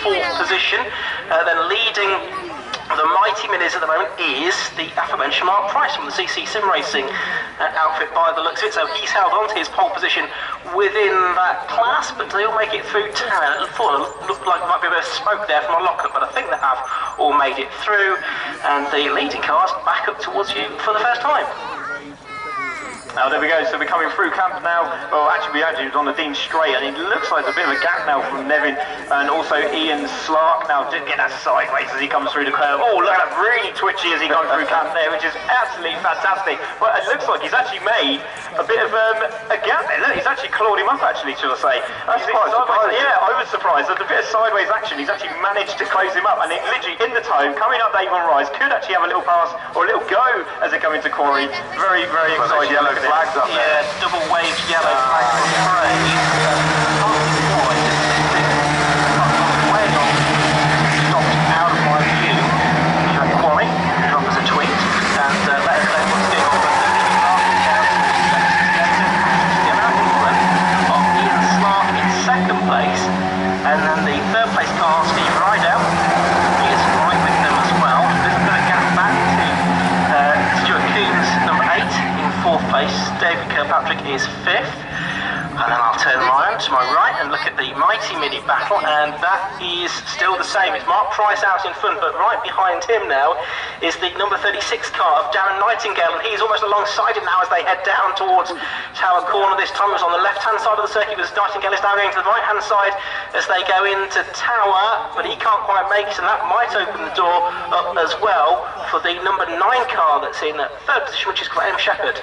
4th position. Then leading the Mighty Minis at the moment is the aforementioned Mark Price from the CC Sim Racing outfit by the looks of it. So he's held on to his pole position within that class, but they'll make it through town. It looked like there might be a bit of smoke there from a lockup, but I think they have all made it through, and the leading cars back up towards you for the first time. Now there we go, so we're coming through camp now. Well, actually we was on the Dean Straight, and it looks like there's a bit of a gap now from Nevin, and also Ian Slark now did get that sideways as he comes through the curve. Oh, look at that, really twitchy as he goes through camp there, which is absolutely fantastic. But it looks like he's actually made a bit of a gap there. Look, he's actually clawed him up, actually, should I say. That's quite surprising. Yeah, I was surprised. There's a bit of sideways action. He's actually managed to close him up, and it literally in the toe, coming up Avon Rise, could actually have a little pass or a little go as they come into Quarry. Very, very exciting. Yellow flags up there. Yeah, double waved yellow flag on the parade. Way on, stopped out of my view. You had Quarry, drop us a tweet, and let us know what's going on. The American win of Ian Slark in 2nd place, and then the 3rd place car, Steve Rideout, is right with them as well. There's a bit of gap back to Stuart Coombs, number 8, in 4th place. David Kirkpatrick is 5th, and then I'll turn around to my right and look at the Mighty Mini battle, and that is still the same. It's Mark Price out in front, but right behind him now is the number 36 car of Darren Nightingale, and he's almost alongside him now as they head down towards Tower Corner. This time it was on the left-hand side of the circuit, because Nightingale is now going to the right-hand side as they go into Tower, but he can't quite make it, and that might open the door up as well for the number 9 car that's in 3rd position, which is Graham Shepherd.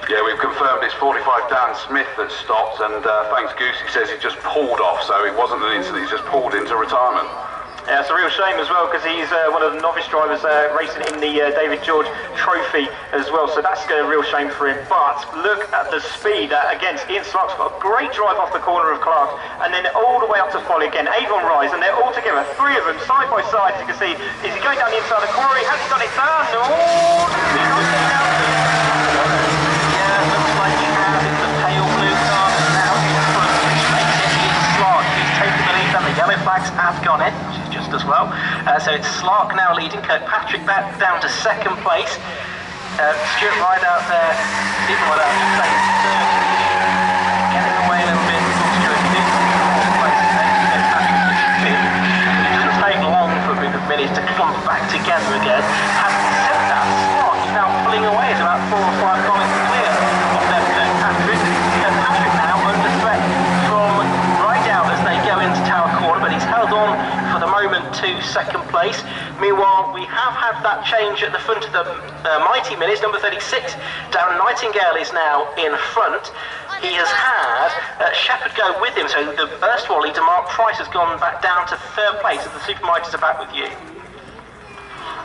Yeah, we've confirmed it's 45 Dan Smith that stopped, and thanks Goosey says he just pulled off, so it wasn't an incident, he's just pulled into retirement. Yeah, it's a real shame as well, because he's one of the novice drivers racing in the David George Trophy as well, so that's a real shame for him. But look at the speed against Ian Slark's got a great drive off the corner of Clark, and then all the way up to Folly again, Avon Rise, and they're all together, 3 of them side by side, as you can see. Is he going down the inside of the Quarry? Has he got it done? No! He's not getting out. Looks like he has. It's the pale blue car now in front, which makes it Ian Slark who's taken the lead. Then the yellow flags have gone in, which is just as well. So it's Slark now leading, Kirkpatrick back down to 2nd place. Stuart Rideout there, even without saying 3rd, getting away a little bit from Stuart Coombs in 4th place, and then Kirkpatrick is 5th. It doesn't take long for a group of minis to clump back together again. Having said that, Slark is now pulling away at about 4 or 5 points clear of their Kirkpatrick. Kirkpatrick now under threat from Rideout as they go into Tower Corner, but he's held on for the moment to 2nd place. Meanwhile, we have had that change at the front of the Mighty Minis. Number 36, Darren Nightingale is now in front. He has had Shepherd go with him, so the erstwhile leader Mark Price has gone back down to 3rd place as the Super Mighties are back with you.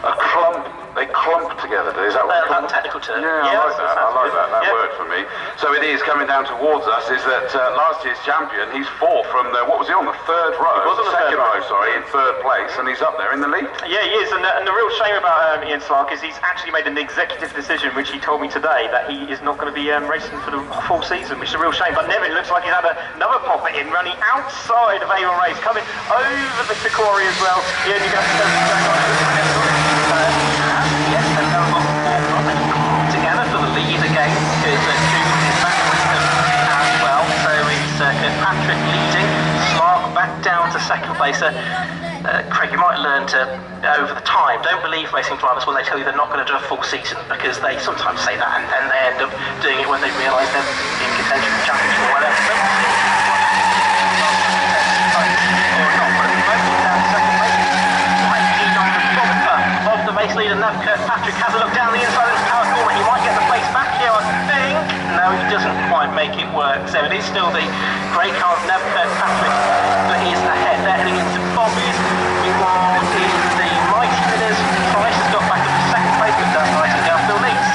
A clump, they clump together, is that what that technical term? Yeah, I like that, I like that word for me. So it is coming down towards us, is that last year's champion, he's 4th from the, what was he on, the 3rd row? He was on the 2nd row, sorry, yeah. in 3rd place, and he's up there in the lead. Yeah, he is, and the real shame about Ian Slark is he's actually made an executive decision, which he told me today, that he is not going to be racing for the full season, which is a real shame. But Nevin looks like he's had another pop at him, running outside of Avon Race, coming over the Quarry as well. Yeah, you got to together for the lead again, because Coombs is back with them as well. So it's Kirkpatrick leading, Slark back down to 2nd place. Craig, you might learn to, over the time, don't believe racing drivers when they tell you they're not going to do a full season, because they sometimes say that and then they end up doing it when they realise they're in contention for the championship or whatever. Race leader Nev Kirkpatrick has a look down the inside of the Tower Corner. He might get the place back here, I think. No, he doesn't quite make it work. So it is still the grey car of Nev Kirkpatrick that is ahead. They're heading into Bobby's. Meanwhile, in the Mighty Minis, Price has got back up to 2nd place, but that's Nightingale still leads.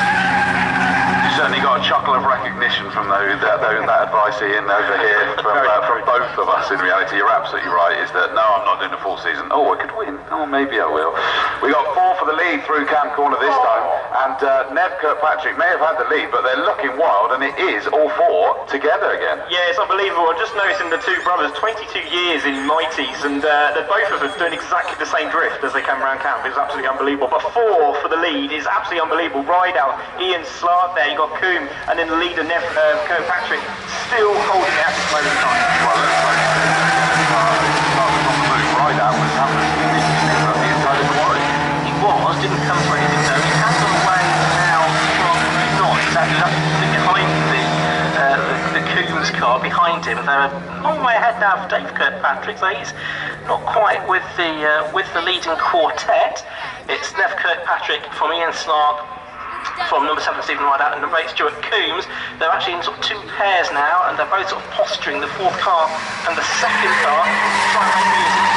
You certainly got a chuckle of recognition from that advice, Ian, over here from both of us. In reality, you're absolutely right, is that no, I'm not doing a full season. Oh, I could win. Oh, maybe I will. We got 4 for the lead through Camp Corner this time, and Nev Kirkpatrick may have had the lead, but they're looking wild, and it is all 4 together again. Yeah, it's unbelievable. I'm just noticing the two brothers, 22 years in Mighties, and they're both of them doing exactly the same drift as they came around camp. It's absolutely unbelievable. But 4 for the lead is absolutely unbelievable. Ride out, Ian Slark there, you got Combe, and then the leader, Nev Kirkpatrick, still holding it at this moment in time. Well, it looks like Ride out was happening on the inside of Quarry. He didn't come for anything though. He has gone away now from not exactly behind the Combes car behind him. They're a long way ahead now for Dave Kirkpatrick, so he's not quite with the leading quartet. It's Nev Kirkpatrick from Ian Slark, from number 7 Stephen Rideout, and number 8 Stuart Combes. They're actually in sort of 2 pairs now, and they're both sort of posturing the 4th car and the 2nd car, trying to make music.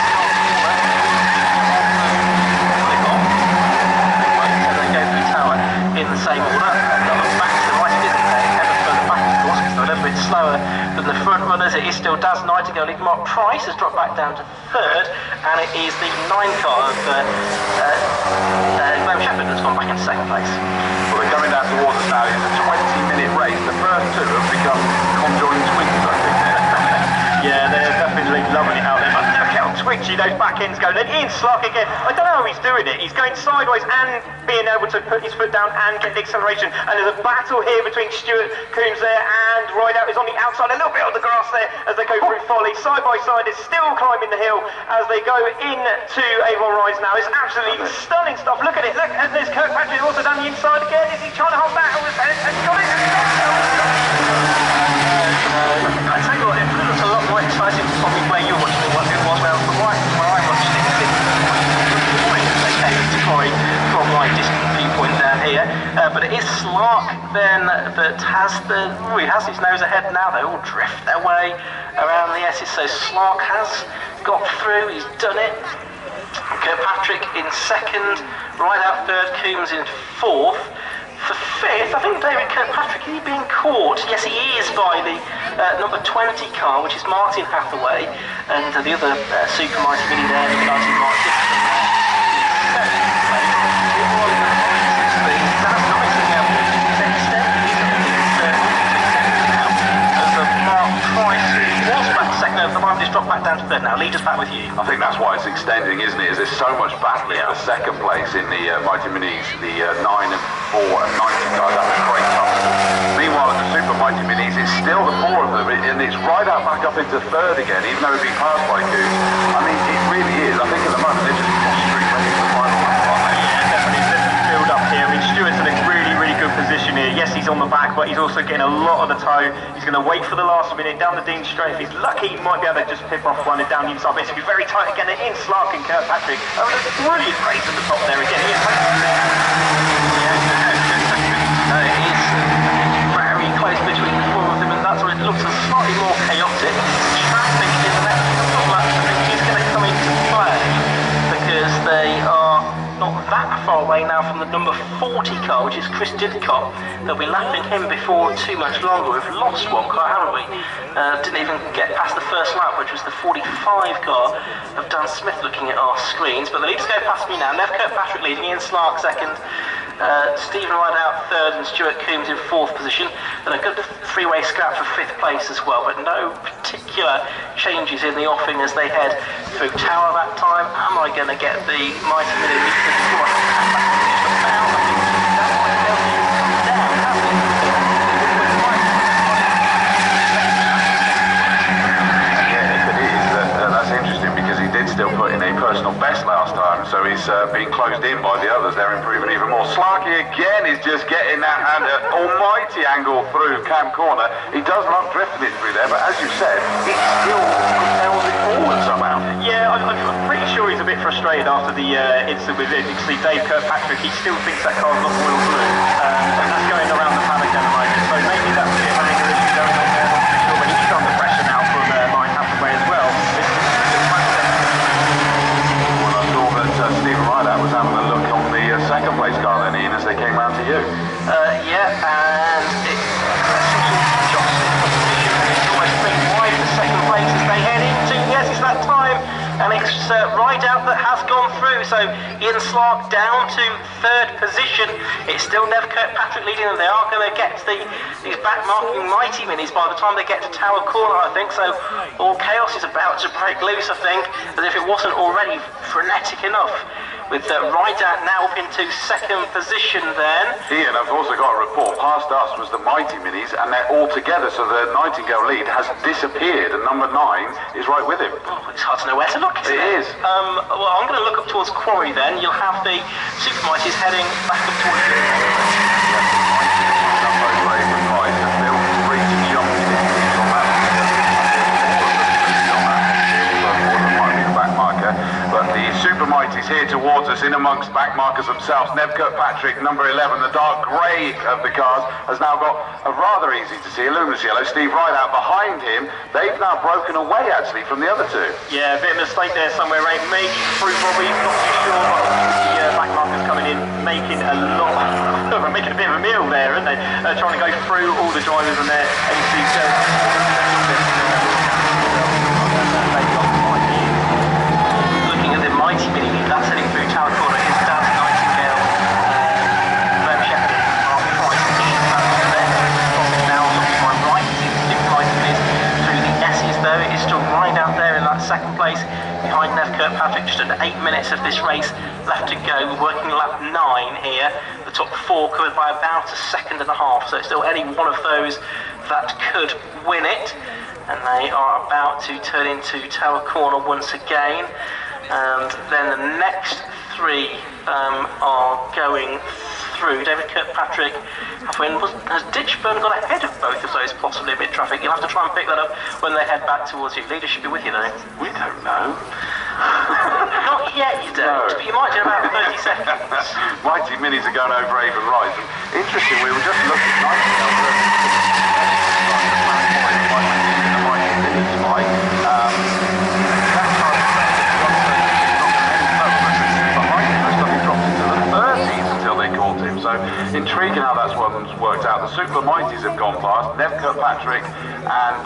In the same order, back to the right, isn't there? Ever further back, of course, because they're a little bit slower than the front runners. It is still Daz Nightingale. Mark Price has dropped back down to 3rd, and it is the 9 car of Graham Shepherd that's gone back in 2nd place. Well, they're coming down towards us now. It's a 20-minute race. The first 2 have become conjoined twins, I think. Yeah, they're definitely loving it out there. But look how twitchy those back ends go. Then Ian Slark again. I don't know how he's doing it. He's going sideways and being able to put his foot down and get the acceleration. And there's a battle here between Stuart Combes there and Rideout is on the outside. A little bit on the grass there as they go through Folly. Side by side is still climbing the hill as they go into Avon Rise now. It's absolutely stunning stuff. Look at it. Look, and there's Kirkpatrick also down the inside again. Is he trying to hold back? And got it. I tell you what, it looks a lot more exciting from where you're watching it was where I'm watching it. They came into Quarry from my distant viewpoint down here, but it is Slark then that has his nose ahead now. They all drift their way around the S's, so Slark has got through, he's done it. Kirkpatrick in 2nd, Rideout 3rd, Combes in 4th. For 5th, I think David Kirkpatrick, is he being caught? Yes, he is by the number 20 car, which is Martin Hathaway, and the other Super Mighty Mini there, number 19 Mark Dixon. The line just dropped back down to 3rd now. Leader's back with you. I think that's why it's extending, isn't it? Is there's so much battling for 2nd place in the Mighty Minis, the 9 and 4 and 19 guys. That was great tussle. Meanwhile, at the Super Mighty Minis, it's still the 4 of them, and it's Rideout back up into 3rd again, even though it's been passed by Combes. I mean, it really is. I think at the moment they're just posturing ready for the final lap, aren't they? Yeah, definitely. There's a build up here. I mean, Stuart's in a really good position here. Yes, he's on the back, but he's also getting a lot of the toe. He's going to wait for the last minute down the Dean Straight. If he's lucky, he might be able to just pip off one and down the inside. But it's going to be very tight again. In Slark and Kirkpatrick. Oh, a brilliant race at the top there again. It is very close between the 4 of them, and that's where it looks slightly more chaotic. Traffic in the next couple of laps, I think, is going to come into play because they are not that far away now from the number 40 car, which is Chris Didcott. They'll be lapping him before too much longer. We've lost one car, haven't we? Didn't even get past the first lap, which was the 45 car of Dan Smith looking at our screens. But the leaders go past me now. Nev Kirkpatrick leading, Ian Slark 2nd, Stephen Rideout 3rd, and Stuart Combes in 4th position. And a good 3-way scrap for 5th place as well, but no particular changes in the offing as they head through Tower that time. Am I going to get the Mighty Mini before I come back to just about? I think that might help you come down, hasn't it? Yeah, if it is, that's interesting because he did still put in a personal best last time, so he's being closed in by the others. They're improving even more. Slarky again is just getting that almighty angle through Camp Corner. He does love drifting it through there, but as you said, it still propels it forward somehow. Yeah, I'm pretty sure he's a bit frustrated after the incident with Dave Kirkpatrick. He still thinks that car's not royal blue, and that's going around the paddock at the moment. So maybe that's a bit of an anger issue going on there. I'm not too sure, but he's under pressure now from Mike Hathaway as well. Well, I saw that Stephen Rideout was having a look on the 2nd place car then, Ian, as they came round to you. Yeah, and it's almost 3 wide for 2nd place as they head into, yes, it's that time, and it's it's Rideout that has gone through. So Ian Slark down to third position. It's still Nev Kirkpatrick leading them. They are going to get these back-marking Mighty Minis by the time they get to Tower Corner, I think. So all chaos is about to break loose, I think, as if it wasn't already frenetic enough. With Rideout now up into second position then. Ian, I've also got a report. Past us was the Mighty Minis, and they're all together, so the Nightingale lead has disappeared, and number 9 is right with him. Oh, it's hard to know where to look, isn't It it? is. Well, I'm going to look up towards Quarry then. You'll have the Super Mighties heading back up towards the Super Mighties here towards us, in amongst backmarkers themselves. Nev Kirkpatrick, number 11, the dark grey of the cars, has now got a rather easy to see, a luminous yellow. Steve Rideout behind him. They've now broken away, actually, from the other two. Yeah, a bit of a mistake there somewhere, right? Maybe through Bobby, not too sure, but the backmarkers coming in, making a lot, making a bit of a meal there, aren't they? Trying to go through all the drivers and their Mighty Mini, that's heading through Tower Corner. It's down to Nightingale, Graham Shepherd, Mark Price, now on my right. It's Super Mighty Minis through the S's though. It is still Rideout there in that second place behind Nev Kirkpatrick. Just under 8 minutes of this race left to go. We're working lap 9 here. The top 4 covered by about a second and a half, so it's still any one of those that could win it. And they are about to turn into Tower Corner once again. And then the next 3 are going through. David Kirkpatrick, has Ditchburn got ahead of both of those possibly in mid-traffic? You'll have to try and pick that up when they head back towards you. Leaders should be with you though. We don't know. Not yet you don't, but you might do about 30 seconds. Mighty Minis are going over Avon Rise. And interesting, we were just looking at Nightingale. So intriguing how that's worked out. The Super Mighties have gone past. Nev Kirkpatrick and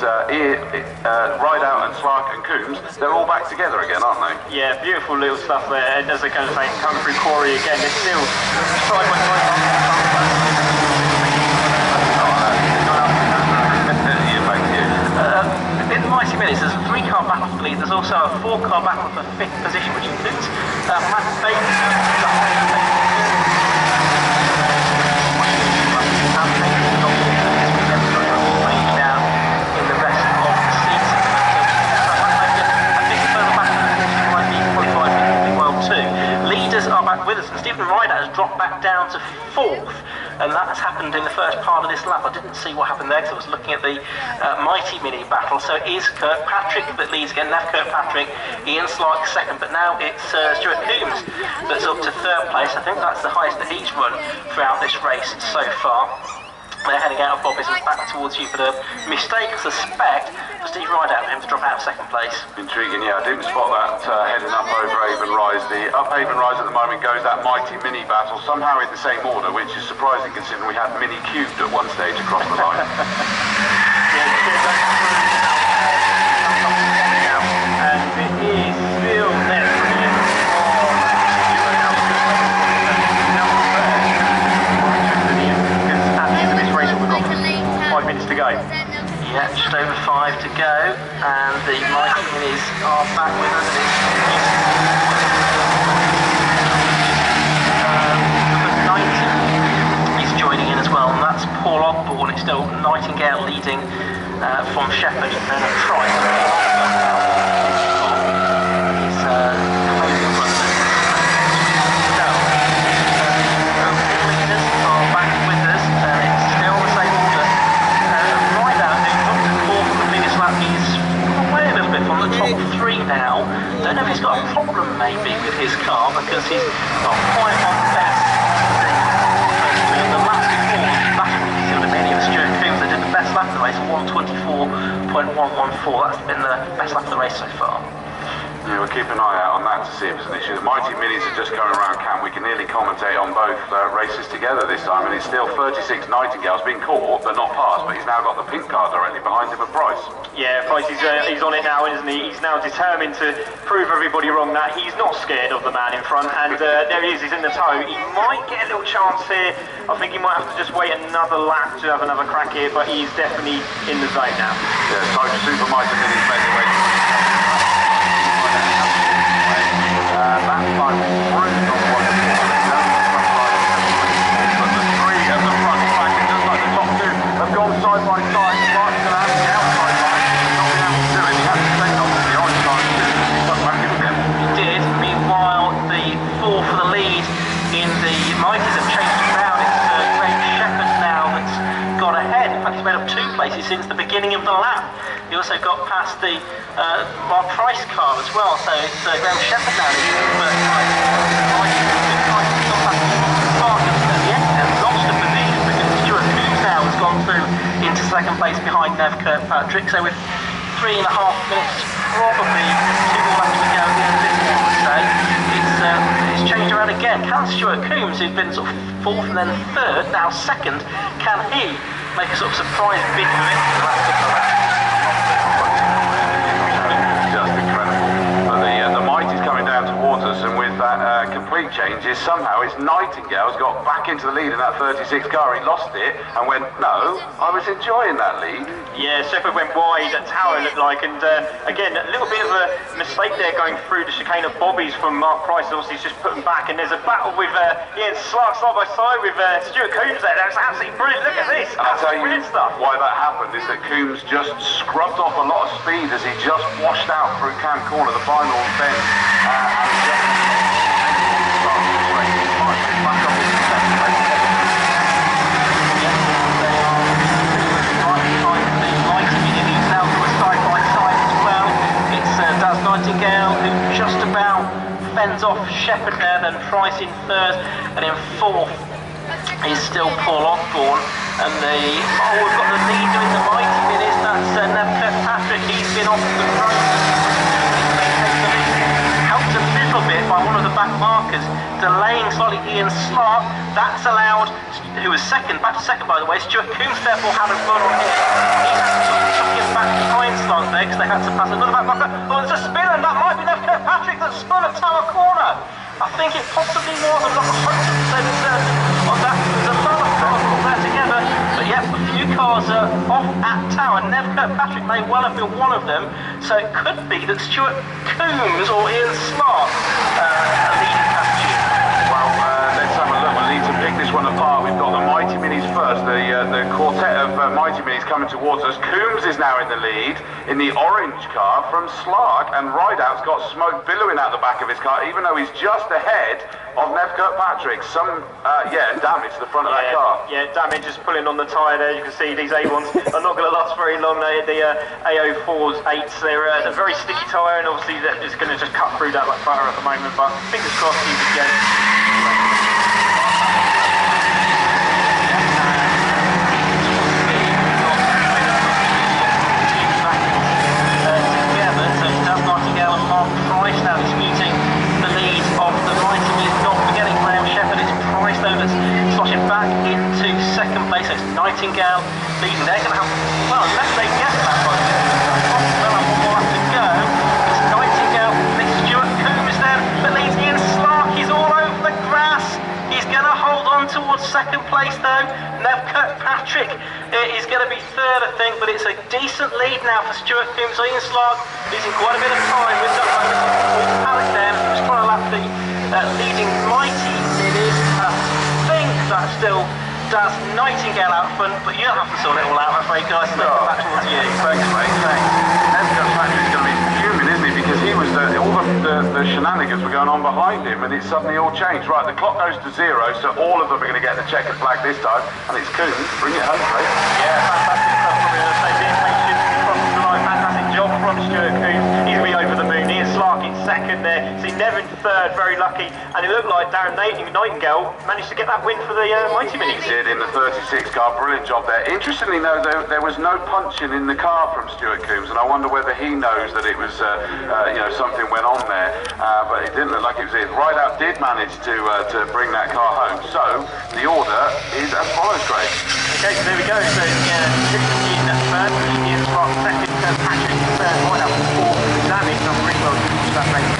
Rideout and Slark and Coombs, they're all back together again, aren't they? Yeah, beautiful little stuff there. As they kind of say, coming through Quarry again. They're still side by side. In the Mighty Minis, there's a 3-car battle for the lead. There's also a 4-car battle for 5th position, which includes Matt Bates. With us, and Stephen Rideout has dropped back down to 4th, and that has happened in the first part of this lap. I didn't see what happened there because I was looking at the Mighty Mini battle. So it is Kirkpatrick that leads again, Nev Kirkpatrick, Ian Slark second, but now it's Stuart Coombs that's up to 3rd place. I think that's the highest that he's run throughout this race so far. They're heading out of Bobby's and back towards you, but a mistake, I suspect, for Steve Rideout for him to drop out of 2nd place. Intriguing, yeah, I didn't spot that heading up over Avon Rise. The up Avon Rise at the moment goes that Mighty Mini battle, somehow in the same order, which is surprising considering we had Mini Cubed at one stage across the line. And it is still there. 5 minutes to go. Yeah, just over 5 to go, and the Mighty Minis are back with us. Number 90 is joining in as well, and that's Paul Ogborn. It's still Nightingale leading from Shepherd, and then a Price. Now, don't know if he's got a problem maybe with his car because he's not quite on best. The lap before battled many of Stuart Coombs. They did the best lap of the race, 1:24.114. That's been the best lap of the race so far. Yeah, we'll keep an eye out on that to see if it's an issue. The Mighty Minis are just going around camp. We can nearly commentate on both races together this time, and it's still 36 Nightingale's been caught but not passed, but he's now got the pink car directly behind him at Price. Yeah, Price, he's on it now, isn't he? He's now determined to prove everybody wrong that he's not scared of the man in front, and there he is, he's in the tow. He might get a little chance here. I think he might have to just wait another lap to have another crack here, but he's definitely in the zone now. Yeah, so Super Mighty Minis make their way. That time was bruised on one of the but the three at the front, in fact, just like the top two have gone side by side. Mark's going to have the outside line. He's not been able to do it. He had to take off the orange line too. He got back in again. He did. Meanwhile, the four for the lead in the Mighties have chased him down. It's Graham Shepherd now that's got ahead. In fact, he's made up 2 places since the beginning of the lap. He also got past the Mark Price car as well, so it's Graham Shepherd now leading the first place. Lost a position because Stuart Coombs now has gone through into second place behind Nev Kirkpatrick, so with 3.5 minutes, probably 2 more laps to go at the end of this one, I would say. It's changed around again. Can Stuart Coombs, who's been sort of 4th and then 3rd, now 2nd, can he make a sort of surprise bid for it for the last couple of laps? Just incredible. But the Mighty's coming down towards us, and with that complete changes, somehow it's Nightingale's got back into the lead in that 36 car. He lost it and went, no, I was enjoying that lead. Yeah, Shepherd went wide at Tower, looked like, and again, a little bit of a mistake there going through the chicane of Bobby's from Mark Price. Obviously, he's just put him back, and there's a battle with Ian Slark side by side with Stuart Coombs there. That's absolutely brilliant. Look at this. I'll tell you brilliant stuff. why that happened is that Coombs just scrubbed off a lot of speed as he just washed out through Cam Corner, the final bend, and just back up into second place. Nightingale, who just about fends off Shepherd there, then Price in 3rd, and in 4th is still Paul Osborne. And we've got the leader in the Mighty Minis, that's Nev Kirkpatrick. He's been off the road. Helped a little bit by one of the back markers, delaying slightly Ian Slark. That's allowed, who was 2nd, back to 2nd by the way. Stuart Coombs therefore had a run on him. He had to sort of chuck him back behind Slark there because they had to pass another back marker. Oh, there's a spin, and that might be Nev Kirkpatrick that spun at Tower Corner. I think it possibly was. I'm not 100% certain on that. There's a lot of cars all there together. But yep, a few cars are off at Tower. Nev Kirkpatrick may well have been one of them. So it could be that Stuart Coombs or Ian Slark are leading past you. Well, let's have a look. We'll need to pick this one apart. We've got the Mighty Minis first. The quartet of Mighty Minis coming towards us. Coombs is now in the lead in the orange car from Slark, and Rideout's got smoke billowing out the back of his car, even though he's just ahead of Nev Kirkpatrick. Some, damage to the front of that car. Yeah, damage is pulling on the tyre there. You can see these A1s are not going to last very long. The A04s, 8s, they're a very sticky tyre, and obviously they're just going to just cut through that like butter at the moment, but fingers crossed he would get. Nightingale leading. They're going to have, well, unless they get that one, they'll have one more lap to go. It's Nightingale, it's Stuart Coombs then, but leads Ian Slark. He's all over the grass. He's going to hold on towards 2nd place though. Nev Kirkpatrick is going to be 3rd, I think, but it's a decent lead now for Stuart Coombs. Ian Slark losing quite a bit of time with that paddock there. He was trying to lap the leading Mighty Minis. I think that's still does Nightingale out front, but you'll have to sort it all out, I'm afraid, guys. So back towards you. Thanks, mate. Thanks. Nev Kirkpatrick's going to be fuming, isn't he? Because he was all the shenanigans were going on behind him, and it's suddenly all changed. Right, the clock goes to 0, so all of them are going to get the checkered flag this time, and it's Coombs. Bring it home, mate. Yeah, fantastic stuff from him. Fantastic job from Stuart Coombs. He's going to be over the moon. Ian Slark in second there. See Nevin third, very lucky. And it looked like Darren Nightingale managed to get that win for the Mighty Minis. He did in the 36 car, brilliant job there. Interestingly, though, there was no punching in the car from Stuart Coombs, and I wonder whether he knows that it was, something went on there. But it didn't look like it was it. Rideout did manage to bring that car home. So the order is as follows, Craig. Okay, so there we go. So Dixon in first, Ian Slark second, Patrick third, Rideout fourth, Damage done really well to that race.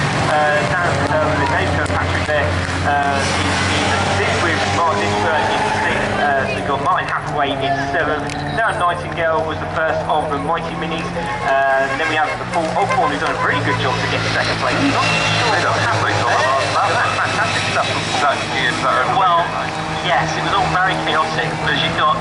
Dave Kirkpatrick there in sixth with Martin Third in sixth. So you've got Martin Hathaway in seventh. Darren Nightingale was the first of the Mighty Minis. Then we have the Paul Ogborn, who's done a really good job to get to second place. Not sure what happened there. That's fantastic stuff. Well, yes, it was all very chaotic, because you've got